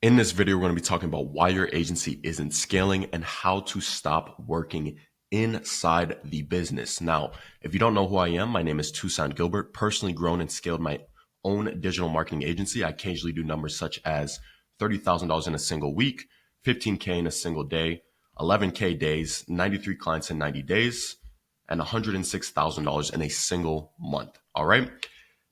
In this video, we're going to be talking about why your agency isn't scaling and how to stop working inside the business. Now, if you don't know who I am, my name is Toussaint Gilbert, personally grown and scaled my own digital marketing agency. I occasionally do numbers such as $30,000 in a single week, 15K in a single day, 11K days, 93 clients in 90 days, and $106,000 in a single month. All right.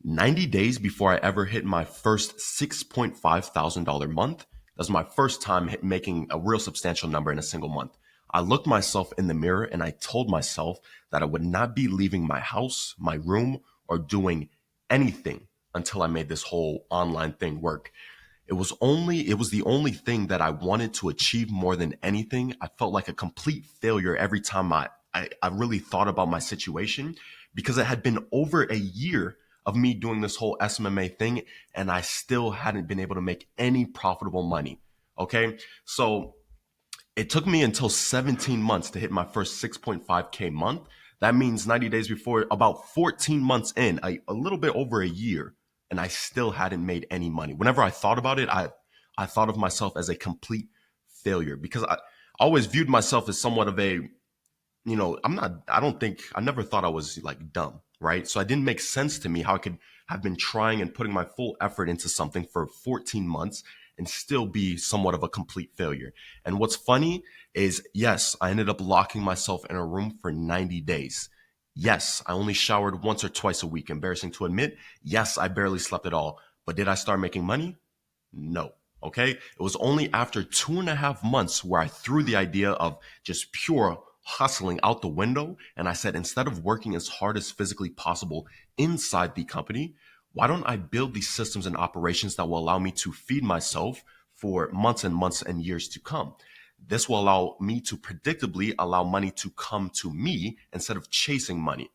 90 days before I ever hit my first $6,500 month. That's my first time making a real substantial number in a single month. I looked myself in the mirror and I told myself that I would not be leaving my house, my room, or doing anything until I made this whole online thing work. It was the only thing that I wanted to achieve more than anything. I felt like a complete failure every time I really thought about my situation because it had been over a year of me doing this whole SMMA thing and I still hadn't been able to make any profitable money. Okay. So it took me until 17 months to hit my first 6.5K month. That means 90 days before, about 14 months in, a little bit over a year, and I still hadn't made any money. Whenever I thought about it, I thought of myself as a complete failure because I always viewed myself as somewhat of a, I never thought I was like dumb, right? So it didn't make sense to me how I could have been trying and putting my full effort into something for 14 months and still be somewhat of a complete failure. And what's funny is, yes, I ended up locking myself in a room for 90 days. Yes, I only showered once or twice a week. Embarrassing to admit. Yes, I barely slept at all. But did I start making money? No. Okay. It was only after 2.5 months where I threw the idea of just pure hustling out the window. And I said, instead of working as hard as physically possible inside the company, why don't I build these systems and operations that will allow me to feed myself for months and months and years to come? This will allow me to predictably allow money to come to me instead of chasing money.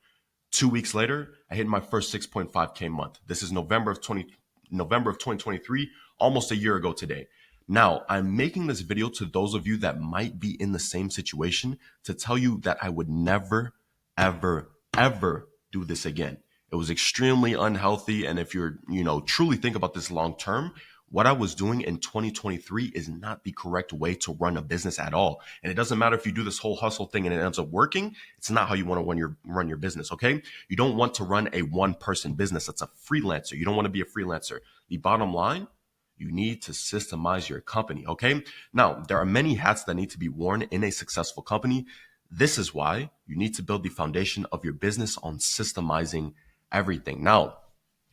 2 weeks later, I hit my first 6.5K month. This is November of 2023, almost a year ago today. Now, I'm making this video to those of you that might be in the same situation to tell you that I would never, ever, ever do this again. It was extremely unhealthy. And if you're, truly think about this long term, what I was doing in 2023 is not the correct way to run a business at all. And it doesn't matter if you do this whole hustle thing and it ends up working. It's not how you want to run your business. Okay. You don't want to run a one person business. That's a freelancer. You don't want to be a freelancer. The bottom line, you need to systemize your company. Okay. Now, there are many hats that need to be worn in a successful company. This is why you need to build the foundation of your business on systemizing everything. Now,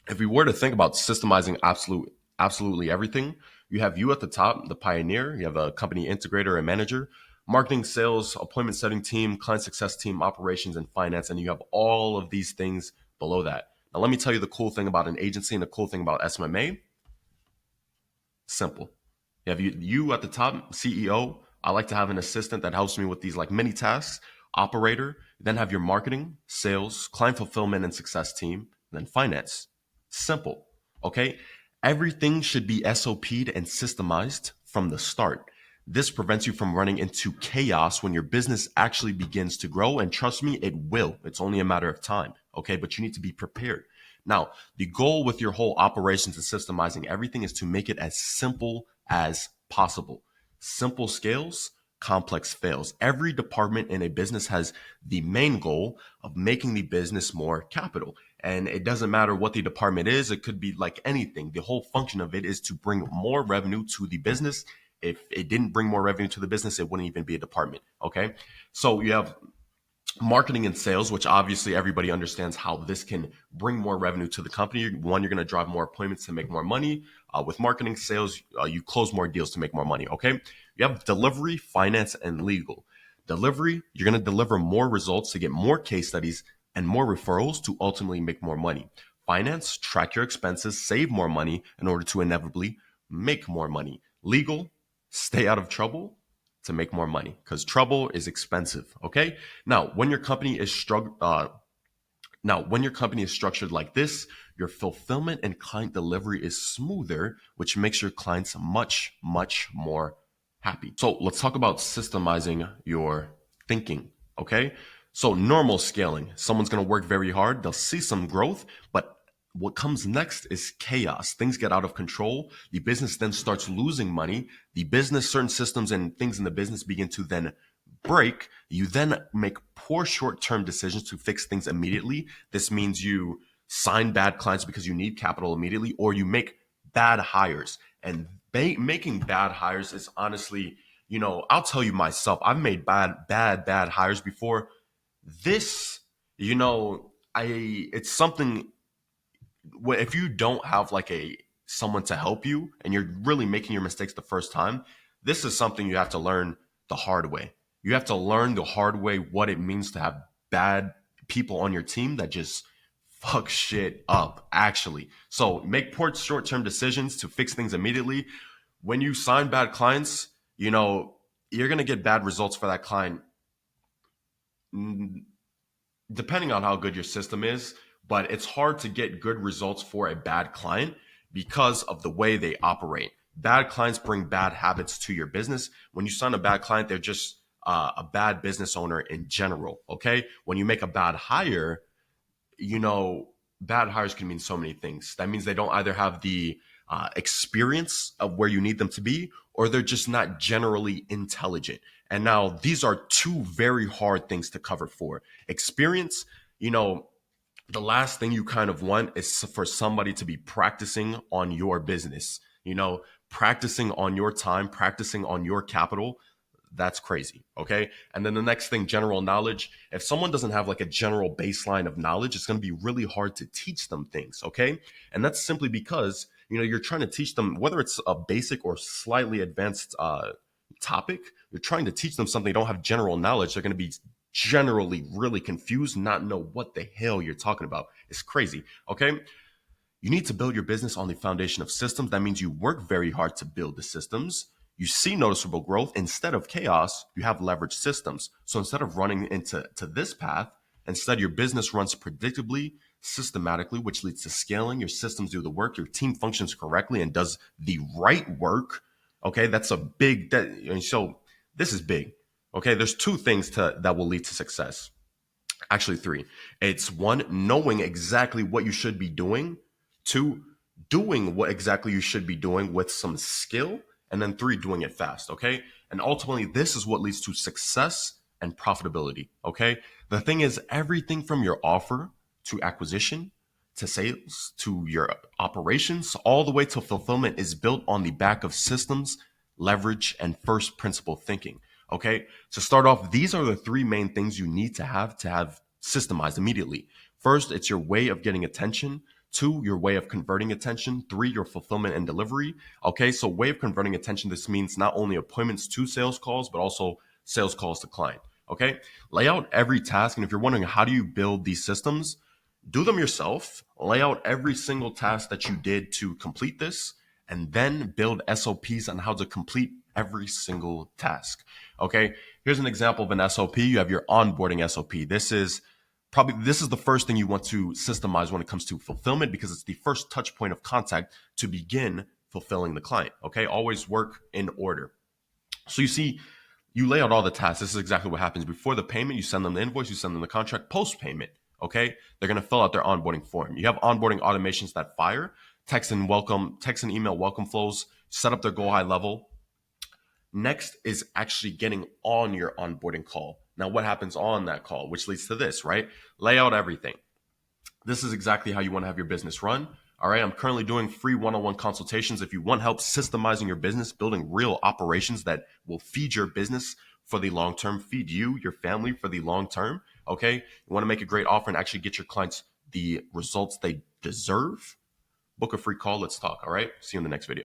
if we were to think about systemizing absolutely everything, you have you at the top, the pioneer, you have a company integrator and manager, marketing, sales, appointment setting team, client success team, operations, and finance. And you have all of these things below that. Now, let me tell you the cool thing about an agency and the cool thing about SMMA. Simple. You have you at the top, CEO. I like to have an assistant that helps me with these like mini tasks, operator, then have your marketing, sales, client fulfillment and success team, then finance. Simple. Okay. Everything should be SOP'd and systemized from the start. This prevents you from running into chaos when your business actually begins to grow. And trust me, it will. It's only a matter of time. Okay. But you need to be prepared. Now, the goal with your whole operations and systemizing everything is to make it as simple as possible. Simple scales, complex fails. Every department in a business has the main goal of making the business more capital. And it doesn't matter what the department is. It could be like anything. The whole function of it is to bring more revenue to the business. If it didn't bring more revenue to the business, it wouldn't even be a department. Okay. So you have marketing and sales, which obviously everybody understands how this can bring more revenue to the company. One, you're going to drive more appointments to make more money. With marketing, sales, you close more deals to make more money. Okay. You have delivery, finance, and legal. Delivery, you're going to deliver more results to get more case studies and more referrals to ultimately make more money. Finance, track your expenses, save more money in order to inevitably make more money. Legal, stay out of trouble to make more money because trouble is expensive. Okay. Now, when your company is structured like this, your fulfillment and client delivery is smoother, which makes your clients much, much more happy. So let's talk about systemizing your thinking. Okay. So normal scaling, someone's going to work very hard. They'll see some growth, but What comes next is chaos. Things get out of control. The business then starts losing money. The business, certain systems and things in the business begin to then break. You then make poor short-term decisions to fix things immediately. This means you sign bad clients because you need capital immediately, or you make bad hires. And making bad hires is honestly, I'll tell you myself, I've made bad hires before. This, it's something, if you don't have like a someone to help you and you're really making your mistakes the first time, this is something you have to learn the hard way. You have to learn the hard way what it means to have bad people on your team that just fuck shit up, actually. So make poor short-term decisions to fix things immediately. When you sign bad clients, you're going to get bad results for that client depending on how good your system is, but it's hard to get good results for a bad client because of the way they operate. Bad clients bring bad habits to your business. When you sign a bad client, they're just a bad business owner in general. Okay. When you make a bad hire, bad hires can mean so many things. That means they don't either have the experience of where you need them to be, or they're just not generally intelligent. And now these are two very hard things to cover for. Experience, the last thing you kind of want is for somebody to be practicing on your business, practicing on your time, practicing on your capital. That's crazy. Okay. And then the next thing, general knowledge. If someone doesn't have like a general baseline of knowledge, it's going to be really hard to teach them things. Okay. And that's simply because, you're trying to teach them, whether it's a basic or slightly advanced topic, you're trying to teach them something they don't have general knowledge. They're going to be generally really confused, not know what the hell you're talking about. It's crazy. Okay. You need to build your business on the foundation of systems. That means you work very hard to build the systems. You see noticeable growth. Instead of chaos, you have leveraged systems. So instead of running into this path, instead your business runs predictably, systematically, which leads to scaling. Your systems do the work. Your team functions correctly and does the right work. Okay, that's a big. So this is big. Okay, there's two things that will lead to success. Actually, three. It's one, knowing exactly what you should be doing. Two, doing what exactly you should be doing with some skill. And then three, doing it fast. Okay. And ultimately, this is what leads to success and profitability. Okay. The thing is, everything from your offer to acquisition to sales to your operations, all the way to fulfillment is built on the back of systems, leverage, and first principle thinking. Okay. To start off, these are the three main things you need to have systemized immediately. First, it's your way of getting attention. Two, your way of converting attention. Three, your fulfillment and delivery. Okay, so way of converting attention, this means not only appointments to sales calls, but also sales calls to client. Okay, lay out every task. And if you're wondering how do you build these systems, do them yourself. Lay out every single task that you did to complete this, and then build SOPs on how to complete every single task. Okay, here's an example of an SOP. You have your onboarding SOP. This is the first thing you want to systemize when it comes to fulfillment, because it's the first touch point of contact to begin fulfilling the client. Okay, always work in order. So you lay out all the tasks. This is exactly what happens before the payment. You send them the invoice, you send them the contract. Post payment, okay, they're going to fill out their onboarding form. You have onboarding automations that fire, text and email welcome flows, set up their go high level. Next is actually getting on your onboarding call. Now, what happens on that call, which leads to this, right? Lay out everything. This is exactly how you want to have your business run. All right, I'm currently doing free one-on-one consultations. If you want help systemizing your business, building real operations that will feed your business for the long term, feed you, your family for the long term, okay? You want to make a great offer and actually get your clients the results they deserve, book a free call. Let's talk, all right? See you in the next video.